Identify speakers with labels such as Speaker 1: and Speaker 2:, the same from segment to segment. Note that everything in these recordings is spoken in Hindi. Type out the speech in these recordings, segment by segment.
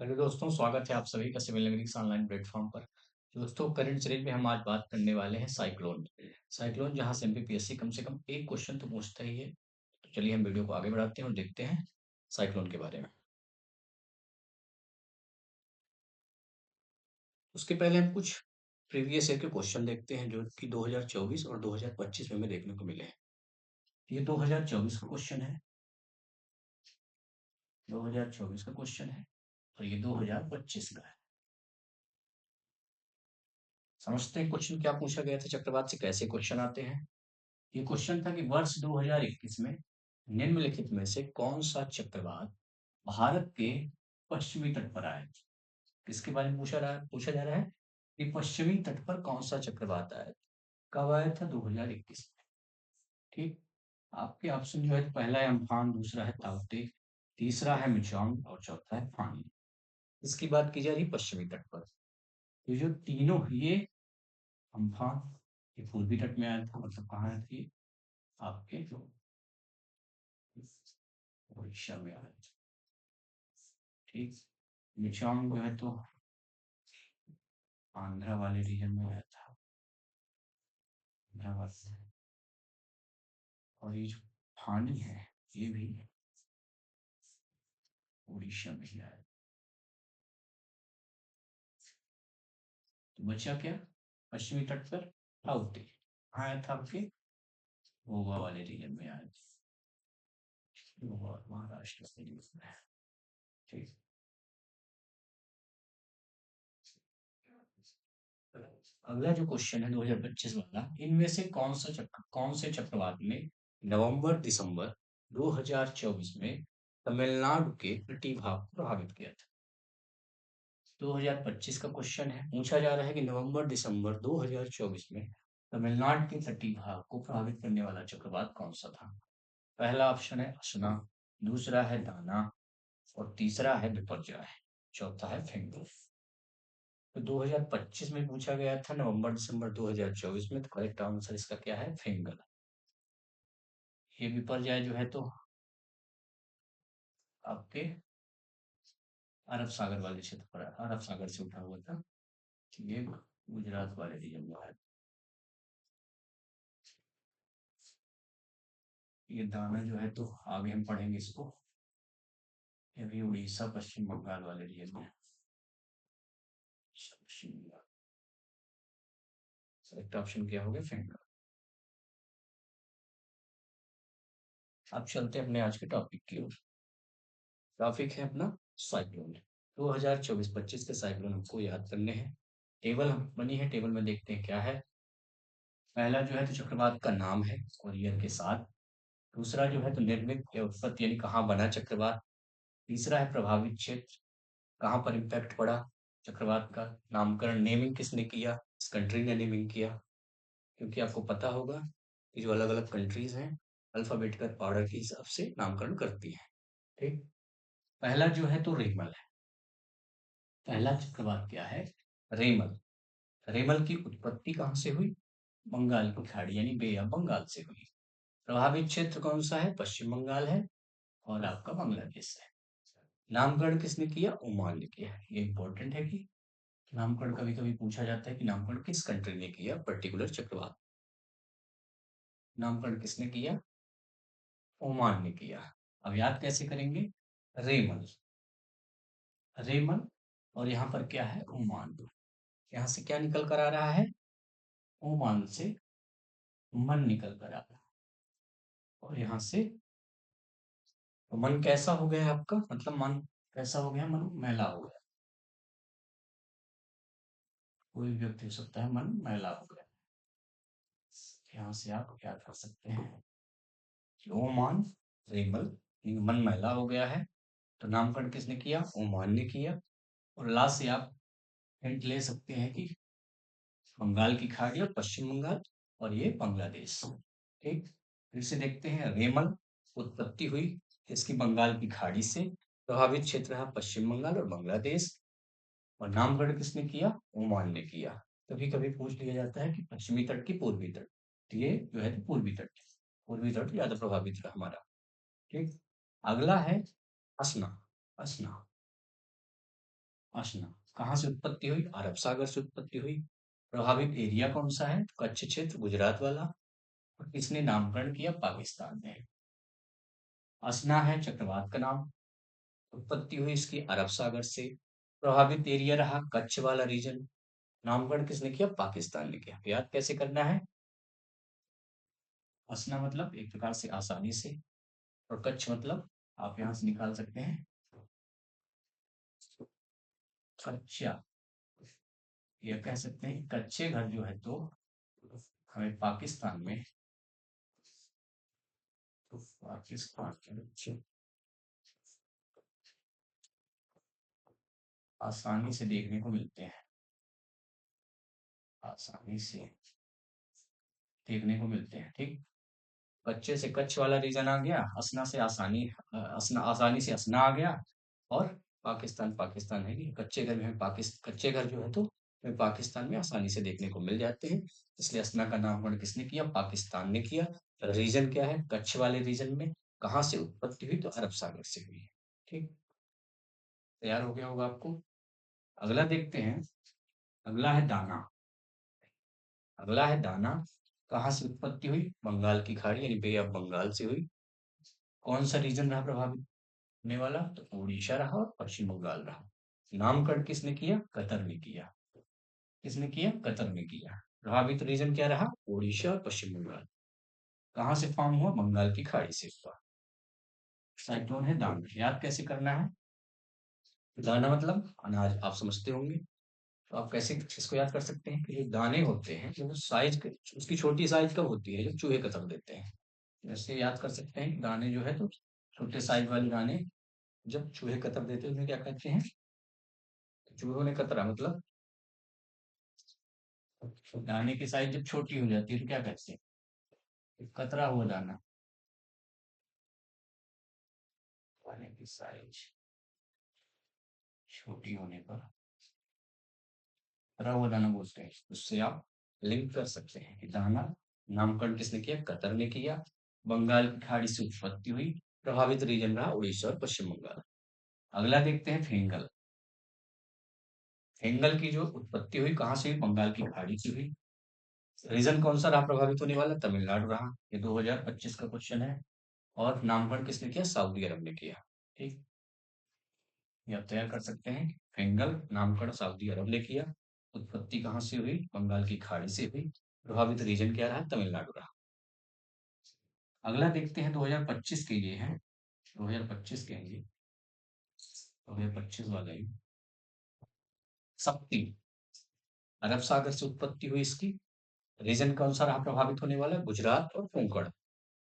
Speaker 1: हेलो दोस्तों, स्वागत है आप सभी का सिविल इंग्लिश ऑनलाइन प्लेटफॉर्म पर। दोस्तों, करंट सीरीज में हम आज बात करने वाले हैं साइक्लोन। साइक्लोन जहां से एमपीपीएससी कम से कम एक क्वेश्चन तो पूछता ही है। तो चलिए हम वीडियो को आगे बढ़ाते हैं और देखते हैं साइक्लोन के बारे में। उसके पहले हम कुछ प्रीवियस ईयर के क्वेश्चन देखते हैं जो कि 2024 और 2025 में हमें देखने को मिले हैं। ये 2024 का क्वेश्चन है, 2024 का क्वेश्चन है और ये 2025 का है। समझते हैं क्वेश्चन क्या पूछा गया था, चक्रवात से कैसे क्वेश्चन आते हैं। ये क्वेश्चन था कि वर्ष 2021 में निम्नलिखित में से कौन सा चक्रवात भारत के पश्चिमी तट पर आया। किसके बारे में पूछा जा रहा है कि पश्चिमी तट पर कौन सा चक्रवात आया, कब आया था, 2021 में। ठीक। आपके ऑप्शन जो है, पहला है अम्फान, दूसरा है ताउते, तीसरा है मिचौंग और चौथा है फानी। इसकी बात की जा रही है पश्चिमी तट पर। तो जो तीनों ये अम्फान, ये पूर्वी तट में आया था, मतलब कहाँ है ये आपके उड़ीसा में आया था। ठीक। मिचौंग जो है तो आंध्रा वाले रीजन में आया था, आंध्रा वाले। और ये जो फानी है ये भी उड़ीसा में ही आया। तो बचा क्या, पश्चिमी तट पर ताउते आया था आपके गोवा वाले रीजन में आया था, गोवा और महाराष्ट्र के रीजन में। ठीक। अगला जो क्वेश्चन है 2025 वाला, इनमें से कौन से चक्रवात में नवंबर दिसंबर 2024 में तमिलनाडु के तटीय भाग को प्रभावित किया था। 2025 का क्वेश्चन है, पूछा जा रहा है कि नवंबर दिसंबर 2024 में तमिलनाडु के तटीय भाग को प्रभावित करने वाला चक्रवात कौन सा था। पहला ऑप्शन है असना, दूसरा है दाना और तीसरा है बिपरजॉय, चौथा है फिंगर। तो 2025 में पूछा गया था नवंबर दिसंबर 2024 में, तो करेक्ट आंसर इसका क्या है, फिंगर। ये बिपरजॉय जो है तो आपके अरब सागर वाले क्षेत्र पर, अरब सागर से उठा हुआ था। ये गुजरात वाले रीजन में है। ये दाना जो है तो आगे हम पढ़ेंगे इसको, ये भी उड़ीसा पश्चिम बंगाल वाले रीजन में है। पश्चिम बंगाल, करेक्ट ऑप्शन क्या हो गया, फिंगर। अब चलते हैं अपने आज के टॉपिक की ओर। टॉपिक है अपना साइक्लोन। 2024-25 के साइक्लोन हमको याद करने हैं। टेबल बनी है, टेबल में देखते हैं क्या है। पहला जो है तो चक्रवात का नाम है और ईयर के साथ। दूसरा जो है तो निर्मित या उत्पत्ति यानी कहाँ बना चक्रवात। तीसरा है प्रभावित क्षेत्र, कहाँ पर इम्पैक्ट पड़ा चक्रवात का। नामकरण, नेमिंग किसने किया, इस कंट्री ने नेमिंग किया, क्योंकि आपको पता होगा कि जो अलग अलग कंट्रीज हैं अल्फाबेटिकल ऑर्डर के हिसाब से नामकरण करती हैं। ठीक। पहला जो है तो रेमल है। पहला चक्रवात क्या है, रेमल। रेमल की उत्पत्ति कहाँ से हुई, बंगाल की खाड़ी यानी बे ऑफ बंगाल से हुई। प्रभावित क्षेत्र कौन सा है, पश्चिम बंगाल है और आपका बांग्लादेश है। नामकरण किसने किया, ओमान ने किया। ये इंपॉर्टेंट है कि नामकरण कभी कभी पूछा जाता है कि नामकरण किस कंट्री ने किया, पर्टिकुलर चक्रवात नामकरण किसने किया, ओमान ने किया। अब याद कैसे करेंगे, रेमल, रेमल और यहाँ पर क्या है, ओमान। यहाँ से क्या निकल कर आ रहा है, ओमान से मन निकल कर आ रहा है। और यहाँ से तो मन कैसा हो गया है आपका, मतलब मन कैसा हो गया, मन मैला हो गया। कोई भी व्यक्ति हो सकता है, मन मैला हो गया। यहाँ से आप क्या कर सकते हैं, ओमान, रेमल, ये मन मैला हो गया है। तो नामकरण किसने किया, ओमान ने किया। और लास्ट से आप हिंट ले सकते हैं कि बंगाल की खाड़ी और पश्चिम बंगाल और ये बांग्लादेश। ठीक। फिर से देखते हैं, रेमल उत्पत्ति हुई इसकी बंगाल की खाड़ी से, प्रभावित क्षेत्र है पश्चिम बंगाल और बांग्लादेश। और नामकरण किसने किया, ओमान ने किया। कभी कभी पूछ लिया जाता है कि पश्चिमी तट की पूर्वी तट, तो ये जो है पूर्वी तट, पूर्वी तट ज्यादा प्रभावित रहा हमारा। ठीक। अगला है असना, असना, असना कहाँ से उत्पत्ति हुई? अरब सागर से उत्पत्ति हुई। प्रभावित एरिया कौन सा है? कच्छ क्षेत्र, गुजरात वाला। और किसने नामकरण किया? पाकिस्तान ने। असना है चक्रवात का नाम। उत्पत्ति हुई इसकी अरब सागर से। प्रभावित एरिया रहा कच्छ वाला रीजन। नामकरण किसने किया? पाकिस्तान ने किया। याद कैसे करना है? असना मतलब एक प्रकार से आसानी से, और कच्छ मतलब आप यहां से निकाल सकते हैं कच्चा, या कह सकते हैं कच्चे घर जो है तो हमें पाकिस्तान में, तो पाकिस्तान के बच्चे आसानी से देखने को मिलते हैं, आसानी से देखने को मिलते हैं। ठीक, कच्चे से कच्छ वाला रीजन आ गया, असना से आसानी, असना आसानी से असना आ गया, और पाकिस्तान पाकिस्तान है कि कच्चे घर में कच्चे घर जो है तो हमें पाकिस्तान में आसानी से देखने को मिल जाते हैं। इसलिए असना का नामकरण किसने किया? पाकिस्तान ने किया। रीजन क्या है? कच्छ वाले रीजन में। कहाँ से उत्पत्ति हुई? तो अरब सागर से हुई। ठीक, तैयार हो गया होगा आपको। अगला देखते हैं। अगला है दाना। अगला है दाना। कहाँ से उत्पत्ति हुई? बंगाल की खाड़ी यानी बे ऑफ बंगाल से हुई। कौन सा रीजन रहा प्रभावित होने वाला? तो उड़ीसा रहा और पश्चिम बंगाल रहा। नामकरण किसने किया? कतर ने किया। किसने किया? कतर ने किया। प्रभावित रीजन क्या रहा? उड़ीसा और पश्चिम बंगाल। कहाँ से फॉर्म हुआ? बंगाल की खाड़ी से हुआ। साइक्लोन है दाना। याद कैसे करना है? दाना मतलब अनाज, आप समझते होंगे। तो आप कैसे इसको याद कर सकते हैं कि जो दाने होते हैं जो साइज, उसकी छोटी साइज कब होती है? जब चूहे कतर देते हैं। जैसे याद कर सकते हैं कि दाने जो है तो छोटे साइज वाले दाने जब चूहे कतर देते हैं उन्हें क्या कहते हैं? चूहों ने कतरा मतलब दाने की साइज जब छोटी हो जाती है तो क्या कहते हैं? कतरा हुआ दाना। दाने की साइज छोटी होने पर कतरा हुआ दाना बोलते हैं। उससे आप लिंक कर सकते हैं कि दाना नामकरण किसने किया? कतर ने किया। बंगाल की खाड़ी से उत्पत्ति हुई। प्रभावित रीजन रहा उड़ीसा और पश्चिम बंगाल। अगला देखते हैं फेंगल। फेंगल की जो उत्पत्ति हुई कहाँ से हुई? बंगाल की खाड़ी से हुई। रीजन कौन सा रहा प्रभावित होने वाला? तमिलनाडु रहा। ये 2025 का क्वेश्चन है। और नामकरण किसने किया? सऊदी अरब ने किया। ठीक, ये आप तैयार कर सकते हैं। फेंगल नामकरण सऊदी अरब ने किया। उत्पत्ति कहाँ से हुई? बंगाल की खाड़ी से हुई। प्रभावित रीजन क्या रहा? तमिलनाडु रहा। अगला देखते हैं 2025 के लिए है। 2025 के लिए 2025 वाला ही। शक्ति अरब सागर से उत्पत्ति हुई इसकी। रीजन कौन सा रहा प्रभावित होने वाला? गुजरात और कोंकण।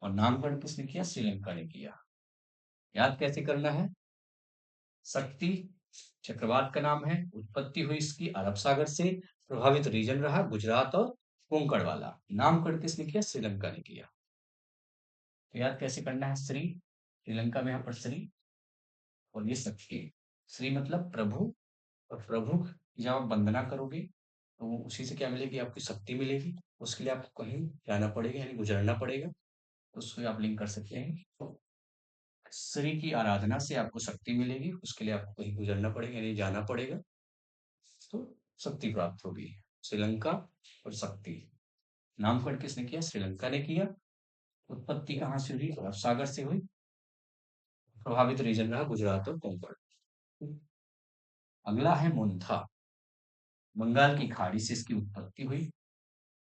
Speaker 1: और नामकरण किसने किया? श्रीलंका ने किया। याद कैसे करना है? शक्ति चक्रवात का नाम है। उत्पत्ति हुई इसकी अरब सागर से। प्रभावित रीजन रहा गुजरात और कोंकण वाला। नामकरण किसने किया? श्रीलंका ने किया। तो याद कैसे करना है? श्रीलंका में यहाँ पर श्री, और ये शक्ति। श्री मतलब प्रभु, और प्रभु की जब आप वंदना करोगे तो उसी से क्या मिलेगी? आपकी शक्ति मिलेगी। उसके लिए आपको कहीं जाना पड़ेगा यानी गुजरना पड़ेगा। उसको आप लिंक कर सकते हैं। श्री की आराधना से आपको शक्ति मिलेगी, उसके लिए आपको कहीं गुजरना पड़ेगा यानी जाना पड़ेगा, तो शक्ति प्राप्त होगी। श्रीलंका और शक्ति। नामकरण किसने किया? श्रीलंका ने किया। उत्पत्ति कहाँ से हुई? अरब सागर से हुई। प्रभावित रीजन रहा गुजरात और कोंकण। अगला है मुंथा। बंगाल की खाड़ी से इसकी उत्पत्ति हुई।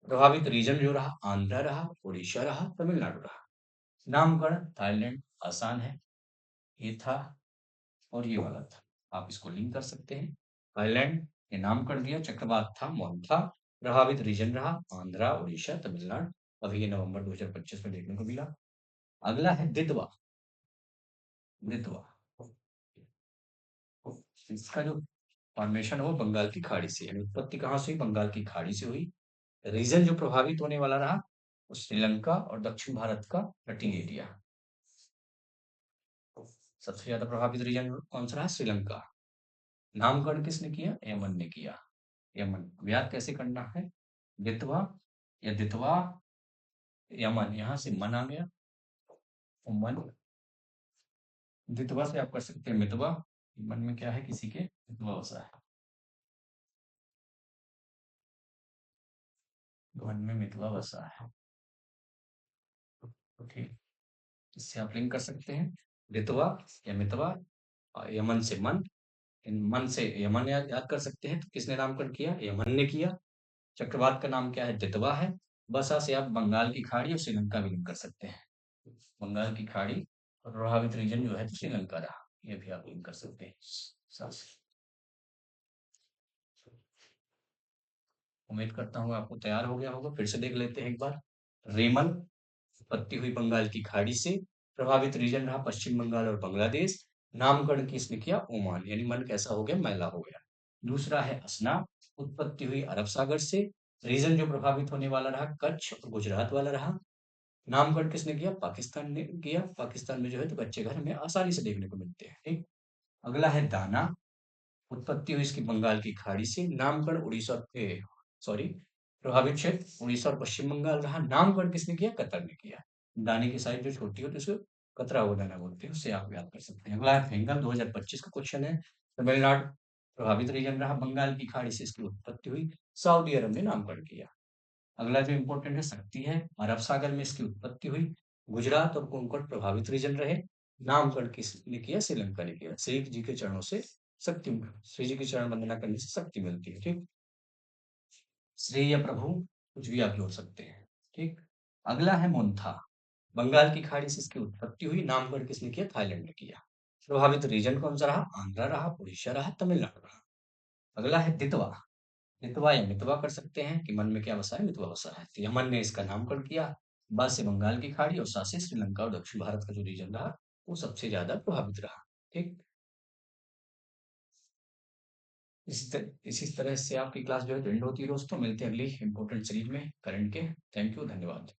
Speaker 1: प्रभावित रीजन जो रहा आंध्र रहा, उड़ीसा रहा, तमिलनाडु रहा। नामकरण थाईलैंड, आसान है। ये था और ये वाला था, आप इसको लिंक कर सकते हैं। थाईलैंड ने नामकरण दिया, चक्रवात था मोन्था। प्रभावित रीजन रहा आंध्र, उड़ीसा, तमिलनाडु। अभी ये नवंबर 2025 में देखने को मिला। अगला है दितवा। दितवा इसका जो फॉर्मेशन है वो बंगाल की खाड़ी से, यानी उत्पत्ति कहाँ से हुई? बंगाल की खाड़ी से हुई। रीजन जो प्रभावित होने वाला रहा वो श्रीलंका और दक्षिण भारत का तटीय एरिया। सबसे ज्यादा प्रभावित रीजन कौन सा रहा? श्रीलंका। नामकरण किसने किया? यमन ने किया। यमन याद कैसे करना है? दितवा या दितवा, यमन यहाँ से मन आ गया, तो मन। दितवा से आप कर सकते हैं मितवा, मन में क्या है किसी के मितवा बसा है, मन में मितवा बसा है। तो ठीक, इससे आप लिंक कर सकते हैं रितवा या मितवा, यमन से मन, मन से यमन याद कर सकते हैं, तो किसने नामकरण किया, यमन ने किया। चक्रवात का नाम क्या है, दितवा है। बसा से आप बंगाल की खाड़ी और श्रीलंका भी लिंक कर सकते हैं, बंगाल की खाड़ी और प्रभावित रीजन जो है तो श्रीलंका रहा, ये भी आप लिंक कर सकते हैं साथ से। उम्मीद करता हूँ आपको तैयार हो गया होगा, फिर से देख लेते हैं एक बार। रेमन उत्पत्ति हुई बंगाल की खाड़ी से, प्रभावित रीजन रहा पश्चिम बंगाल और बांग्लादेश, नामकरण किसने किया, ओमान, यानी मन कैसा हो गया, मैला हो गया। दूसरा है असना, उत्पत्ति हुई अरब सागर से, रीजन जो प्रभावित होने वाला रहा कच्छ और गुजरात वाला रहा, नामकरण किसने किया, पाकिस्तान ने किया। पाकिस्तान में जो है तो कच्चे घर हमें आसानी से देखने को मिलते हैं, ठीक। अगला है दाना, उत्पत्ति हुई इसकी बंगाल की खाड़ी से, नामकरण उड़ीसा सॉरी प्रभावित क्षेत्र उड़ीसा और पश्चिम बंगाल रहा, नामकरण किसने किया, कतर ने किया। दाने की साइज जो छोटी होती है उसको कतरा हुआ दाना बोलते हैं, उससे आप याद कर सकते हैं। अगला है फिंगर, 2025 का क्वेश्चन है। तमिलनाडु प्रभावित रीजन रहा, बंगाल की खाड़ी से इसकी उत्पत्ति हुई, सऊदी अरब ने नामकरण किया। अगला जो इम्पोर्टेंट है शक्ति है, अरब सागर में इसकी उत्पत्ति हुई, गुजरात और कोंकण प्रभावित रीजन रहे, नामकरण किसने किया, श्रीलंका ने किया। श्री जी के चरणों से शक्ति, श्री जी की चरण वंदना करने से शक्ति मिलती है, ठीक। श्री या प्रभु कुछ भी आप जोड़ सकते हैं, ठीक। अगला है मोन्था, बंगाल की खाड़ी से इसकी उत्पत्ति हुई, नामकरण किसने किया, थाईलैंड ने किया। प्रभावित रीजन कौन सा रहा, आंध्रा रहा, उड़ीसा रहा, तमिलनाडु रहा। अगला है दितवा, मितवा या मितवा कर सकते हैं कि मन में क्या बसा है, मितवा बसा है, तो यमन ने इसका नामकरण किया। बाद से बंगाल की खाड़ी और सा से श्रीलंका और दक्षिण भारत का जो रीजन रहा वो सबसे ज्यादा प्रभावित रहा, ठीक। इसी तरह से आपकी क्लास जो है एंड होती है दोस्तों, मिलते हैं अगली इंपॉर्टेंट सीरीज में करंट के। थैंक यू, धन्यवाद।